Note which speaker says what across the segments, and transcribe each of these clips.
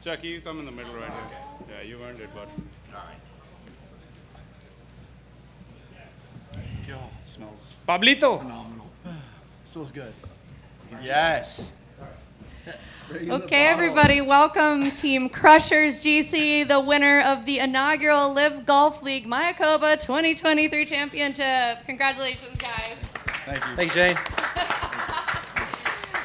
Speaker 1: Chucky, you come in the middle right here. Yeah, you earned it, bud.
Speaker 2: All right.
Speaker 3: God, it smells
Speaker 1: Pablito!
Speaker 3: phenomenal. Smells good. Yes.
Speaker 4: Okay, everybody, welcome Team Crushers GC, the winner of the inaugural LIV Golf League Mayakoba 2023 Championship. Congratulations, guys.
Speaker 3: Thank you.
Speaker 2: Thank you, Jane.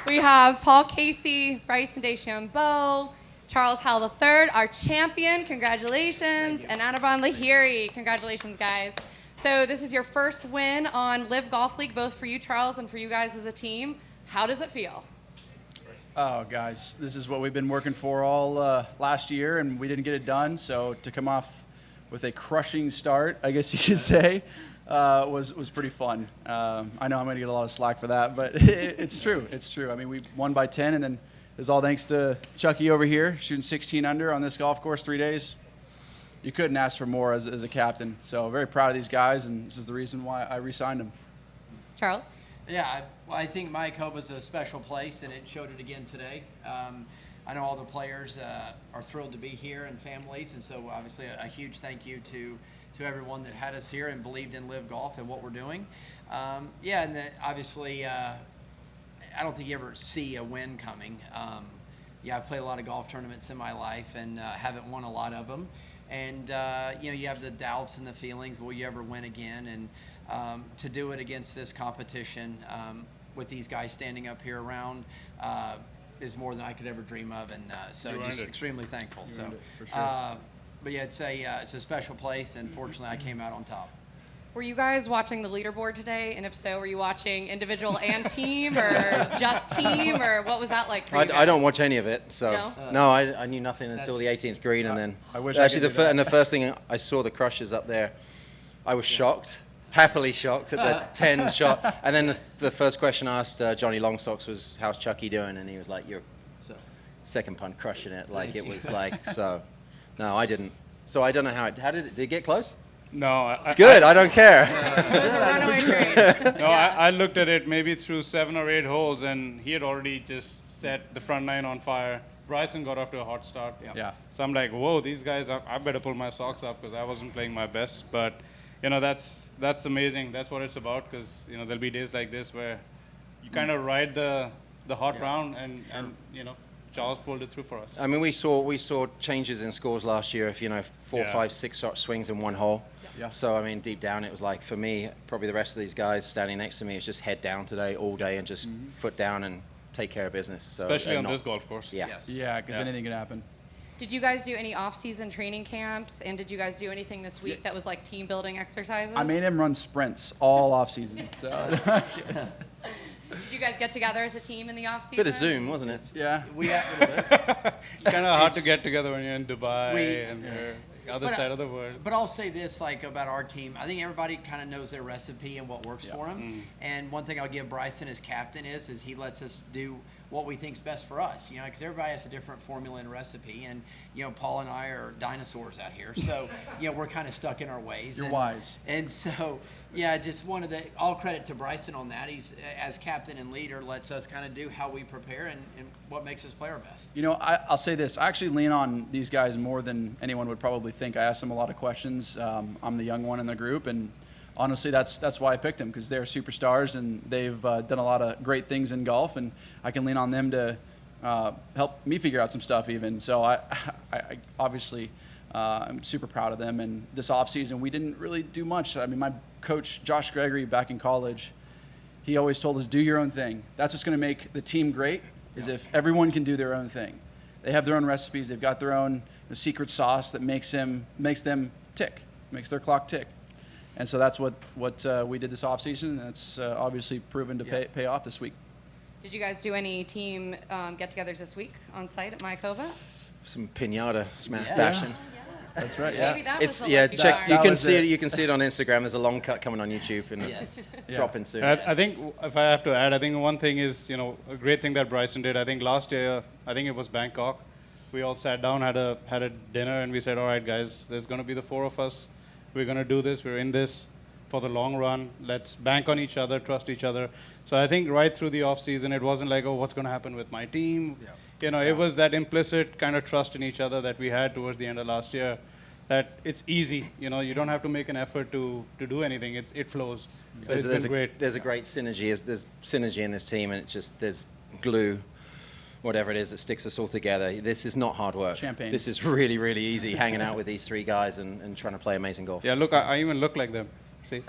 Speaker 4: We have Paul Casey, Bryson DeChambeau, Charles Howell III, our champion. Congratulations. And Anabon Lahiri. Congratulations, guys. So this is your first win on LIV Golf League, both for you, Charles, and for you guys as a team. How does it feel?
Speaker 3: Oh, guys, this is what we've been working for all last year, and we didn't get it done. So to come off with a crushing start, I guess you could say, was pretty fun. I know I'm going to get a lot of slack for that, but it's true. It's true. I mean, we won by 10, and then it was all thanks to Chucky over here, shooting 16 under on this golf course 3 days. You couldn't ask for more as a captain. So very proud of these guys, and this is the reason why I re-signed them.
Speaker 4: Charles?
Speaker 5: Yeah, I think Mayakoba is a special place, and it showed it again today. I know all the players are thrilled to be here and families, and so obviously a huge thank you to everyone that had us here and believed in LIV Golf and what we're doing. Yeah, and then obviously I don't think you ever see a win coming. Yeah, I've played a lot of golf tournaments in my life and haven't won a lot of them. And you know, you have the doubts and the feelings, will you ever win again? And to do it against this competition with these guys standing up here around is more than I could ever dream of, and so just extremely thankful.
Speaker 3: You
Speaker 5: So,
Speaker 3: earned it, for sure.
Speaker 5: but yeah, it's a special place, and fortunately, I came out on top.
Speaker 4: Were you guys watching the leaderboard today? And if so, were you watching individual and team, or just team, or what was that like for you guys?
Speaker 2: I don't watch any of it, so
Speaker 4: No?
Speaker 2: I knew nothing until the 18th green, and then
Speaker 3: I wish I
Speaker 2: actually
Speaker 3: could do that.
Speaker 2: and the first thing I saw the Crushers up there, I was shocked, happily shocked at the 10 shot, and then the first question I asked Johnny Longsocks was, "How's Chucky doing?" And he was like, "You're second punt crushing it," like it was like so. No, I didn't. So I don't know how did it get close?
Speaker 1: No,
Speaker 2: Good, I don't care.
Speaker 4: It was a runaway trade.
Speaker 1: No, I looked at it maybe through 7 or 8 holes, and he had already just set the front nine on fire. Bryson got off to a hot start.
Speaker 3: Yeah.
Speaker 1: So I'm like, whoa, these guys, I better pull my socks up because I wasn't playing my best. But, you know, that's amazing. That's what it's about, because, you know, there'll be days like this where you kind of ride the hot round, and you know, Charles pulled it through for us.
Speaker 2: I mean, we saw changes in scores last year. If you know, 4, 5, 6 shot swings in one hole.
Speaker 3: Yeah.
Speaker 2: So I mean, deep down, it was like for me, probably the rest of these guys standing next to me, it's just head down today all day and just foot down and take care of business. So
Speaker 1: Especially on this golf course.
Speaker 2: Yeah.
Speaker 5: Yes.
Speaker 3: Yeah, because
Speaker 1: Yeah.
Speaker 3: anything can happen.
Speaker 4: Did you guys do any off-season training camps? And did you guys do anything this week that was like team-building exercises?
Speaker 3: I made him run sprints all off season. So
Speaker 4: Did you guys get together as a team in the off-season?
Speaker 2: Bit of Zoom, wasn't it?
Speaker 3: yeah.
Speaker 5: We have a little bit.
Speaker 1: It's kind of hard to get together when you're in Dubai
Speaker 5: We-
Speaker 1: and you're other
Speaker 5: But
Speaker 1: side of the world.
Speaker 5: But I'll say this, like, about our team. I think everybody kind of knows their recipe and what works for them. And one thing I'll give Bryson as captain is he lets us do what we think's best for us. You know, because everybody has a different formula and recipe. And you know, Paul and I are dinosaurs out here, so you know, we're kind of stuck in our ways.
Speaker 3: You're wise.
Speaker 5: And so, yeah, I just wanted to all credit to Bryson on that. He's as captain and leader lets us kind of do how we prepare and what makes us play our best.
Speaker 3: You know, I'll say this. I actually lean on these guys more than anyone would probably think. I ask them a lot of questions. I'm the young one in the group, and honestly, that's why I picked them, because they're superstars and they've done a lot of great things in golf, and I can lean on them to help me figure out some stuff even. So I obviously I'm super proud of them. And this offseason, we didn't really do much. I mean, my coach, Josh Gregory, back in college, he always told us, do your own thing. That's what's going to make the team great, is if everyone can do their own thing. They have their own recipes. They've got their own secret sauce that makes them tick, makes their clock tick. And so that's what we did this offseason, and that's obviously proven to pay off this week.
Speaker 4: Did you guys do any team get-togethers this week on site at Mayakoba?
Speaker 2: Some pinata
Speaker 5: Yeah.
Speaker 2: bashing.
Speaker 3: That's right.
Speaker 4: Maybe that was the
Speaker 2: Yeah,
Speaker 4: lucky
Speaker 2: check.
Speaker 4: part.
Speaker 2: You
Speaker 3: That
Speaker 2: can
Speaker 3: was
Speaker 2: see
Speaker 3: it.
Speaker 2: it. You can see it on Instagram. There's a long cut coming on YouTube and
Speaker 5: Yes.
Speaker 2: dropping soon.
Speaker 1: I think if I have to add, I think one thing is, you know, a great thing that Bryson did. I think last year, I think it was Bangkok. We all sat down, had a dinner, and we said, all right, guys, there's going to be the 4 of us. We're going to do this. We're in this. for the long run. Let's bank on each other, trust each other. So I think right through the off season, it wasn't like, oh, what's going to happen with my team?
Speaker 5: Yeah.
Speaker 1: You know, it was that implicit kind of trust in each other that we had towards the end of last year. That it's easy. You know, you don't have to make an effort to do anything. It flows. So it's been great.
Speaker 2: There's a great synergy. There's synergy in this team, and it's just there's glue, whatever it is that sticks us all together. This is not hard work.
Speaker 3: Champagne.
Speaker 2: This is really, really easy, hanging out with these three guys and trying to play amazing golf.
Speaker 1: Yeah, look, I even look like them. See?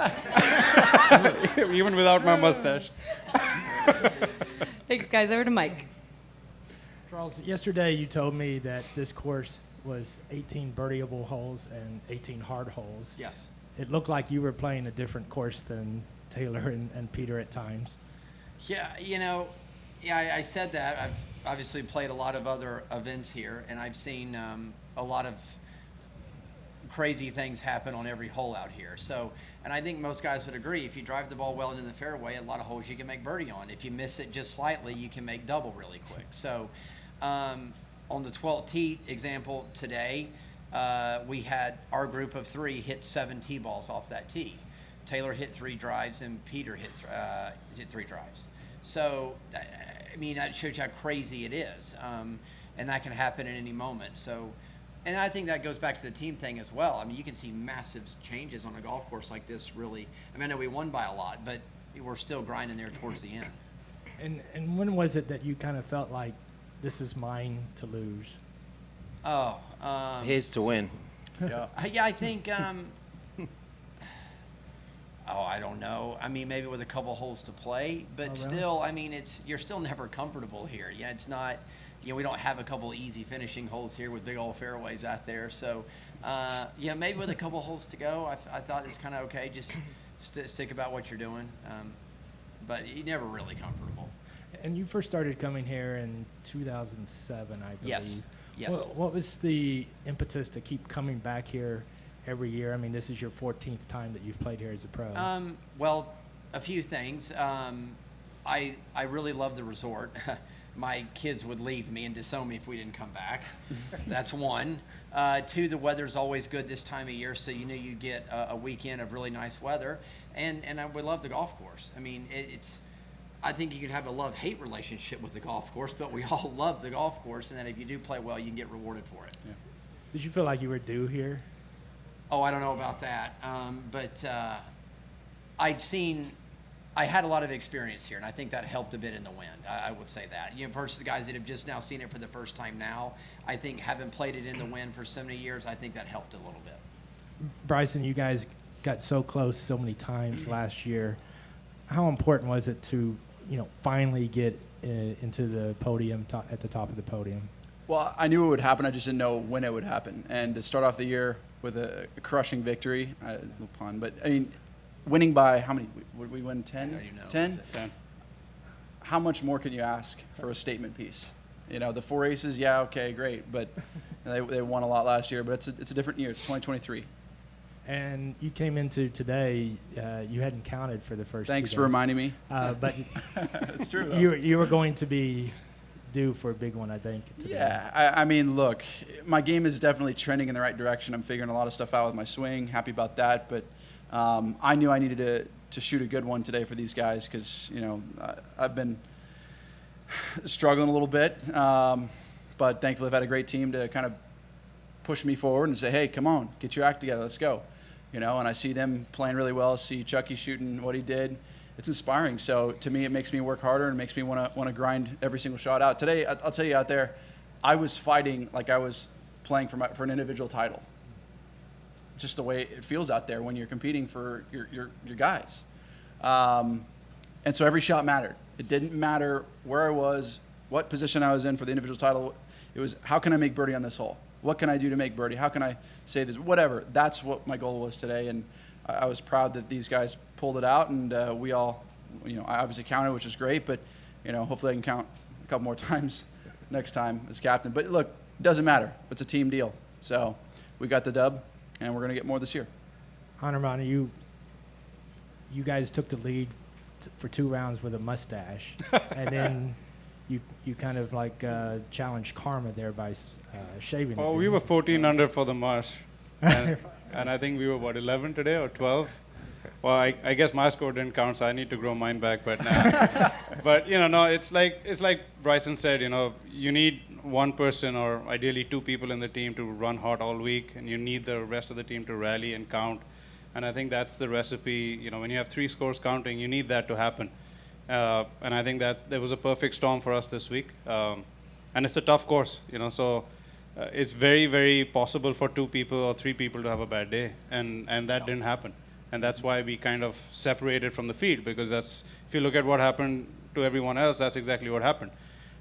Speaker 1: Even without my mustache.
Speaker 4: Thanks, guys. Over to Mike.
Speaker 6: Charles, yesterday you told me that this course was 18 birdieable holes and 18 hard holes.
Speaker 5: Yes.
Speaker 6: It looked like you were playing a different course than Taylor and Peter at times.
Speaker 5: Yeah, you know, yeah, I said that. I've obviously played a lot of other events here, and I've seen a lot of crazy things happen on every hole out here. So, and I think most guys would agree, if you drive the ball well into the fairway, a lot of holes you can make birdie on. If you miss it just slightly, you can make double really quick. So, on the 12th tee example today, we had our group of three hit 7 tee balls off that tee. Taylor hit 3 drives and Peter hit 3 drives. So, I mean, that shows you how crazy it is. And that can happen at any moment. So, and I think that goes back to the team thing as well. I mean, you can see massive changes on a golf course like this, really. I mean, I know we won by a lot, but we're still grinding there towards the end.
Speaker 6: And when was it that you kind of felt like this is mine to lose?
Speaker 5: Oh,
Speaker 2: Here's to win.
Speaker 3: Yeah.
Speaker 5: yeah, I think. I don't know. I mean, maybe with a couple holes to play, but
Speaker 6: really?
Speaker 5: still, I mean, you're still never comfortable here. Yeah, it's not. You know, we don't have a couple easy finishing holes here with big old fairways out there. So, yeah, maybe with a couple holes to go, I thought it's kind of okay. Just stick about what you're doing, but you're never really comfortable.
Speaker 6: And you first started coming here in 2007, I believe.
Speaker 5: Yes. Yes.
Speaker 6: What was the impetus to keep coming back here every year? I mean, this is your 14th time that you've played here as a pro.
Speaker 5: Well, a few things. I really love the resort. My kids would leave me and disown me if we didn't come back. That's one. 2, the weather's always good this time of year, so you know you get a weekend of really nice weather. And we love the golf course. I mean, it's. I think you could have a love-hate relationship with the golf course, but we all love the golf course, and that if you do play well, you can get rewarded for it.
Speaker 3: Yeah.
Speaker 6: Did you feel like you were due here?
Speaker 5: Oh, I don't know about that, but I had a lot of experience here, and I think that helped a bit in the wind. I would say that. You know, versus the guys that have just now seen it for the first time now, I think having played it in the wind for so many years, I think that helped a little bit.
Speaker 6: Bryson, you guys got so close so many times last year. How important was it to, finally get into the podium, at the top of the podium?
Speaker 3: Well, I knew it would happen. I just didn't know when it would happen. And to start off the year with a crushing victory, no pun, but I mean, winning by how many? Would we win 10?
Speaker 5: I don't even know.
Speaker 3: 10?
Speaker 1: 10.
Speaker 3: How much more can you ask for a statement piece? The 4 aces, yeah, okay, great, but they won a lot last year. But it's a different year. It's 2023.
Speaker 6: And you came into today, you hadn't counted for the first
Speaker 3: Thanks
Speaker 6: 2
Speaker 3: for
Speaker 6: days.
Speaker 3: reminding me.
Speaker 6: But
Speaker 3: It's true, though.
Speaker 6: you were going to be due for a big one, I think, today.
Speaker 3: Yeah, I mean, look, my game is definitely trending in the right direction. I'm figuring a lot of stuff out with my swing. Happy about that. But I knew I needed to shoot a good one today for these guys because, I've been struggling a little bit. But thankfully, I've had a great team to kind of push me forward and say, hey, come on, get your act together. Let's go. And I see them playing really well, see Chucky shooting what he did. It's inspiring. So to me, it makes me work harder and makes me want to grind every single shot out. Today, I'll tell you out there, I was fighting like I was playing for an individual title. Just the way it feels out there when you're competing for your guys. And so every shot mattered. It didn't matter where I was, what position I was in for the individual title. It was, how can I make birdie on this hole? What can I do to make birdie? How can I say this? Whatever. That's what my goal was today, and I was proud that these guys pulled it out, and we all, I obviously counted, which is great, but, hopefully I can count a couple more times next time as captain. But look, it doesn't matter. It's a team deal. So we got the dub, and we're going to get more this year.
Speaker 6: Honorman, you guys took the lead for 2 rounds with a mustache, and then you kind of like challenged karma there by shaving it.
Speaker 1: Oh, we were 14 under for the marsh. And I think we were, 11 today or 12? Well, I guess my score didn't count, so I need to grow mine back. But nah. But no, it's like Bryson said. You need one person or ideally two people in the team to run hot all week, and you need the rest of the team to rally and count. And I think that's the recipe. When you have 3 scores counting, you need that to happen. And I think that there was a perfect storm for us this week. And it's a tough course, so it's very, very possible for 2 people or 3 people to have a bad day, and that didn't happen. And that's why we kind of separated from the field, because if you look at what happened to everyone else, that's exactly what happened.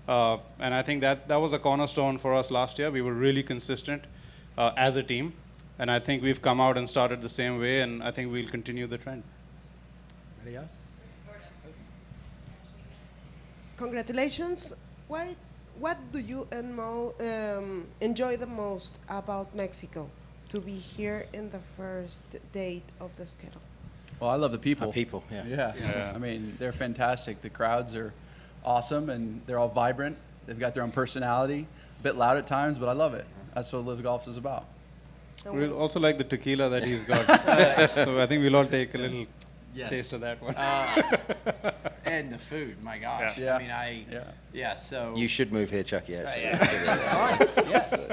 Speaker 1: And I think that was a cornerstone for us last year. We were really consistent as a team, and I think we've come out and started the same way, and I think we'll continue the trend.
Speaker 6: Anybody else?
Speaker 7: Congratulations. What do you enjoy the most about Mexico? To be here in the first date of the schedule.
Speaker 3: Well, I love the people.
Speaker 2: People, yeah.
Speaker 3: Yeah. I mean, they're fantastic. The crowds are awesome, and they're all vibrant. They've got their own personality. A bit loud at times, but I love it. That's what Live Golf is about.
Speaker 1: We'll also like the tequila that he's got. So I think we'll all take a little taste of that one.
Speaker 5: And the food, my gosh.
Speaker 3: Yeah.
Speaker 5: I mean, so.
Speaker 2: You should move here, Chucky, actually.
Speaker 5: Fine, yes.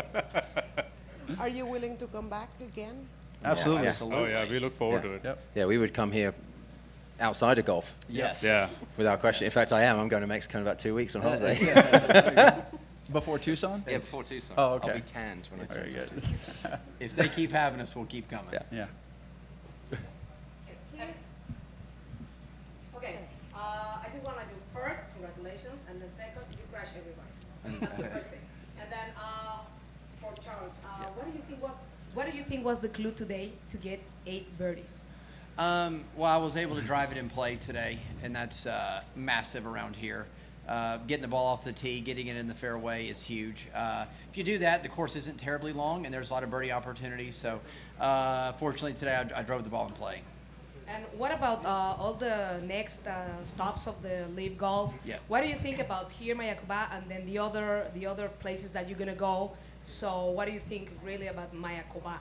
Speaker 7: Are you willing to come back again?
Speaker 3: Absolutely.
Speaker 1: Oh yeah, we look forward to it.
Speaker 3: Yep.
Speaker 2: Yeah, we would come here outside of golf,
Speaker 5: Yes.
Speaker 1: Yeah.
Speaker 2: without question. In fact, I'm going to Mexico in about 2 weeks on holiday.
Speaker 3: Before Tucson?
Speaker 2: Yeah, before Tucson.
Speaker 3: Oh, okay.
Speaker 2: I'll be tanned when I turn
Speaker 3: Very good.
Speaker 5: If they keep having us, we'll keep coming.
Speaker 3: Yeah.
Speaker 8: Okay, I just want to do first, congratulations, and then second, you crush everybody. That's the first thing. And then for Charles, what do you think was the clue today to get 8 birdies?
Speaker 5: Well, I was able to drive it in play today, and that's massive around here. Getting the ball off the tee, getting it in the fairway is huge. If you do that, the course isn't terribly long, and there's a lot of birdie opportunities. So, fortunately today, I drove the ball in play.
Speaker 8: And what about all the next stops of the LIV Golf?
Speaker 5: Yeah.
Speaker 8: What do you think about here, Mayakoba, and then the other places that you're gonna go? So, what do you think really about Mayakoba?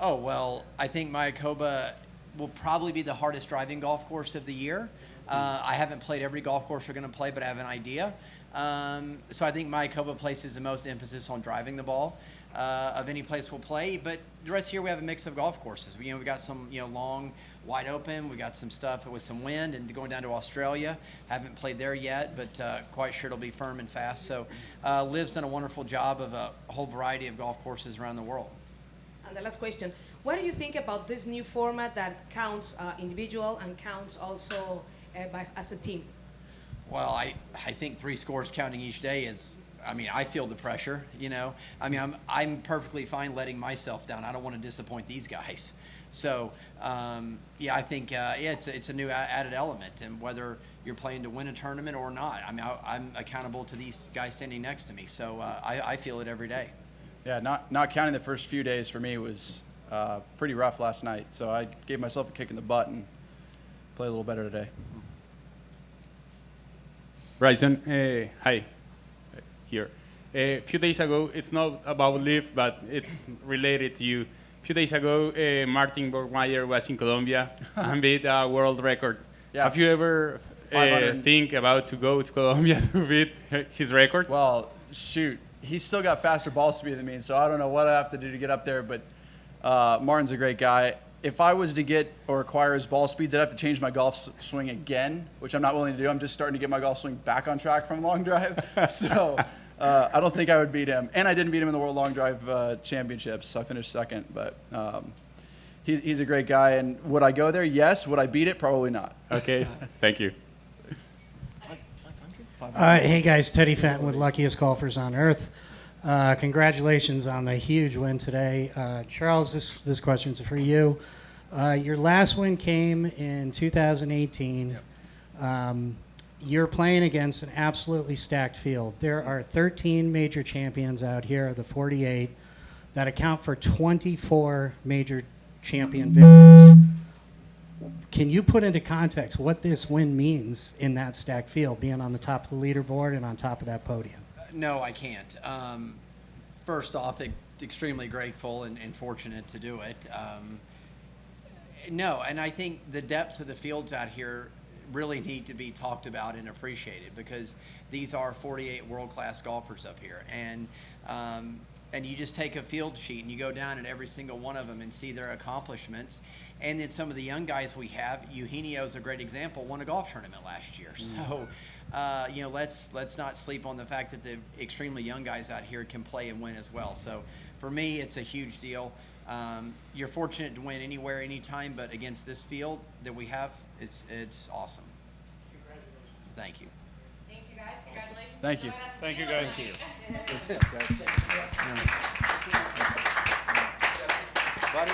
Speaker 5: Oh, well, I think Mayakoba will probably be the hardest driving golf course of the year. I haven't played every golf course we're going to play, but I have an idea. So I think Mayakoba places the most emphasis on driving the ball of any place we'll play. But the rest here we have a mix of golf courses. We got some long, wide open. We got some stuff with some wind, and going down to Australia. Haven't played there yet, but quite sure it'll be firm and fast. So Liv's done a wonderful job of a whole variety of golf courses around the world.
Speaker 8: And the last question, what do you think about this new format that counts individual and counts also as a team?
Speaker 5: Well, I think 3 scores counting each day is, I feel the pressure, I'm perfectly fine letting myself down. I don't want to disappoint these guys. So, I think, it's a new added element, and whether you're playing to win a tournament or not, I'm accountable to these guys standing next to me. So, I feel it every day.
Speaker 3: Yeah, not counting the first few days for me was pretty rough last night. So I gave myself a kick in the butt and play a little better today.
Speaker 9: Bryson, hi, here. A few days ago, it's not about LIV, but it's related to you. A few days ago, Martin Borgmeier was in Colombia and beat a world record.
Speaker 3: Yeah.
Speaker 9: Have you ever think about to go to Colombia to beat his record?
Speaker 3: Well, shoot, he's still got faster ball speed than me, so I don't know what I have to do to get up there, but Martin's a great guy. If I was to get or acquire his ball speeds, I'd have to change my golf swing again, which I'm not willing to do. I'm just starting to get my golf swing back on track from long drive. So I don't think I would beat him. And I didn't beat him in the World Long Drive Championships, so I finished second. But he's a great guy. And would I go there? Yes. Would I beat it? Probably not.
Speaker 9: Okay, thank you.
Speaker 10: Hey guys, Teddy Fenton with Luckiest Golfers on Earth. Congratulations on the huge win today. Charles, this question's for you. Your last win came in 2018. Yep. You're playing against an absolutely stacked field. There are 13 major champions out here, the 48, that account for 24 major champion victories. Can you put into context what this win means in that stacked field, being on the top of the leaderboard and on top of that podium?
Speaker 5: No, I can't. First off, extremely grateful and fortunate to do it. No, and I think the depth of the fields out here really need to be talked about and appreciated, because these are 48 world-class golfers up here, and you just take a field sheet and you go down at every single one of them and see their accomplishments. And then some of the young guys we have, Eugenio's a great example, won a golf tournament last year. So, you know, let's not sleep on the fact that the extremely young guys out here can play and win as well. So for me, it's a huge deal. You're fortunate to win anywhere, anytime, but against this field that we have, it's awesome. Congratulations. Thank you.
Speaker 4: Thank you, guys. Congratulations.
Speaker 3: Thank you.
Speaker 1: Thank you, guys.
Speaker 2: Buddy.